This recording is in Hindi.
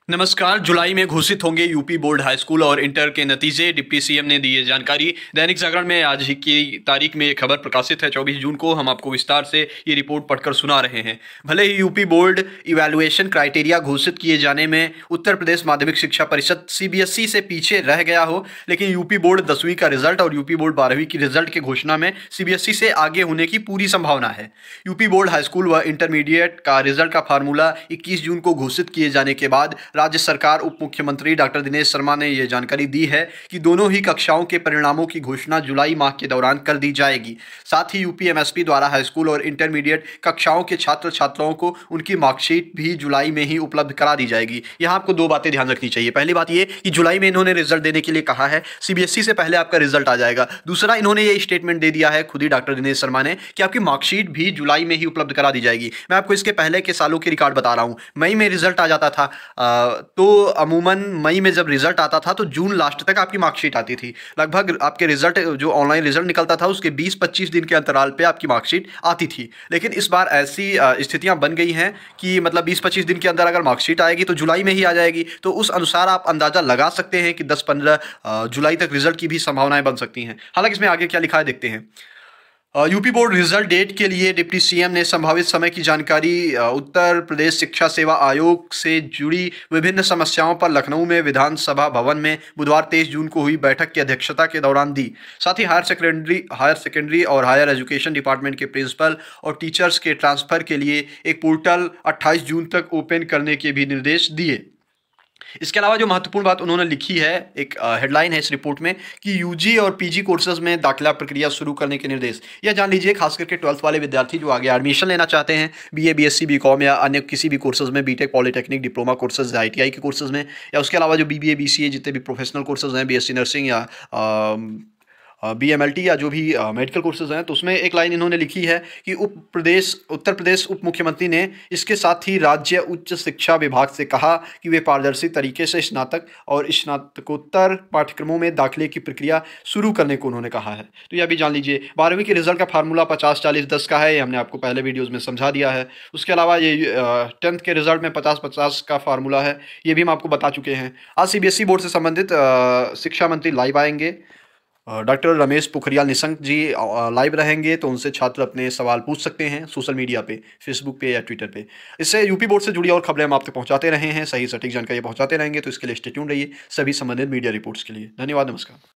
नमस्कार। जुलाई में घोषित होंगे यूपी बोर्ड हाई स्कूल और इंटर के नतीजे। डिप्टी सीएम ने दी है जानकारी। दैनिक जागरण में आज ही की तारीख में ये खबर प्रकाशित है 24 जून को। हम आपको विस्तार से ये रिपोर्ट पढ़कर सुना रहे हैं। भले ही यूपी बोर्ड इवैल्यूएशन क्राइटेरिया घोषित किए जाने में उत्तर प्रदेश माध्यमिक शिक्षा परिषद सीबीएसई से पीछे रह गया हो, लेकिन यूपी बोर्ड 10वीं का रिजल्ट और यूपी बोर्ड 12वीं की रिजल्ट की घोषणा में सीबीएसई से आगे होने की पूरी संभावना है। यूपी बोर्ड हाई स्कूल व इंटरमीडिएट का रिजल्ट का फार्मूला 21 जून को घोषित किए जाने के बाद राज्य सरकार उप मुख्यमंत्री डॉक्टर दिनेश शर्मा ने यह जानकारी दी है कि दोनों ही कक्षाओं के परिणामों की घोषणा जुलाई माह के दौरान कर दी जाएगी। साथ ही यूपीएमएसपी द्वारा हाई स्कूल और इंटरमीडिएट कक्षाओं के छात्र छात्राओं को उनकी मार्कशीट भी जुलाई में ही उपलब्ध करा दी जाएगी। यहाँ आपको दो बातें ध्यान रखनी चाहिए। पहली बात यह कि जुलाई में इन्होंने रिजल्ट देने के लिए कहा है, सीबीएसई से पहले आपका रिजल्ट आ जाएगा। दूसरा, इन्होंने ये स्टेटमेंट दे दिया है खुद ही डॉक्टर दिनेश शर्मा ने कि आपकी मार्कशीट भी जुलाई में ही उपलब्ध करा दी जाएगी। मैं आपको इसके पहले के सालों के रिकॉर्ड बता रहा हूँ। मई में रिजल्ट आ जाता था, तो अमूमन मई में जब रिजल्ट आता था तो जून लास्ट तक आपकी मार्कशीट आती थी। लगभग आपके रिजल्ट जो ऑनलाइन रिजल्ट निकलता था उसके 20-25 दिन के अंतराल पे आपकी मार्कशीट आती थी। लेकिन इस बार ऐसी स्थितियां बन गई हैं कि मतलब 20-25 दिन के अंदर अगर मार्कशीट आएगी तो जुलाई में ही आ जाएगी। तो उस अनुसार आप अंदाजा लगा सकते हैं कि 10-15 जुलाई तक रिजल्ट की भी संभावनाएं बन सकती हैं। हालांकि इसमें आगे क्या लिखा है देखते हैं। यूपी बोर्ड रिजल्ट डेट के लिए डिप्टी सीएम ने संभावित समय की जानकारी उत्तर प्रदेश शिक्षा सेवा आयोग से जुड़ी विभिन्न समस्याओं पर लखनऊ में विधानसभा भवन में बुधवार 23 जून को हुई बैठक की अध्यक्षता के दौरान दी। साथ ही हायर सेकेंडरी और हायर एजुकेशन डिपार्टमेंट के प्रिंसिपल और टीचर्स के ट्रांसफर के लिए एक पोर्टल 28 जून तक ओपन करने के भी निर्देश दिए। इसके अलावा जो महत्वपूर्ण बात उन्होंने लिखी है, एक हेडलाइन है इस रिपोर्ट में कि यूजी और पीजी कोर्सेज में दाखिला प्रक्रिया शुरू करने के निर्देश। यह जान लीजिए खास करके 12th वाले विद्यार्थी जो आगे एडमिशन लेना चाहते हैं बीए, बीएससी, बीकॉम या अन्य किसी भी कोर्सेज में, BTech, polytechnic, diploma courses, ITI के कोर्सेज में, या उसके अलावा जो बीबीए, बीसीए जितने भी प्रोफेशनल कोर्सेज हैं, बीएससी नर्सिंग या बीएमएलटी या जो भी मेडिकल कोर्सेज हैं, तो उसमें एक लाइन इन्होंने लिखी है कि उत्तर प्रदेश उप मुख्यमंत्री ने इसके साथ ही राज्य उच्च शिक्षा विभाग से कहा कि वे पारदर्शी तरीके से स्नातक और स्नातकोत्तर पाठ्यक्रमों में दाखिले की प्रक्रिया शुरू करने को उन्होंने कहा है। तो यह भी जान लीजिए। 12वीं के रिजल्ट का फार्मूला 50-40-10 का है, ये हमने आपको पहले वीडियोज़ में समझा दिया है। उसके अलावा ये 10th के रिजल्ट में 50-50 का फार्मूला है, ये भी हम आपको बता चुके हैं। आज सीबीएसई बोर्ड से संबंधित शिक्षा मंत्री लाइव आएंगे। डॉक्टर रमेश पोखरियाल निशंक जी लाइव रहेंगे, तो उनसे छात्र अपने सवाल पूछ सकते हैं सोशल मीडिया पे, फेसबुक पे या ट्विटर पे। इससे यूपी बोर्ड से जुड़ी और खबरें हम आप तक पहुंचाते रहे हैं, सही सटीक जानकारी पहुंचाते रहेंगे। तो इसके लिए स्टे ट्यून्ड रहिए सभी संबंधित मीडिया रिपोर्ट्स के लिए। धन्यवाद, नमस्कार।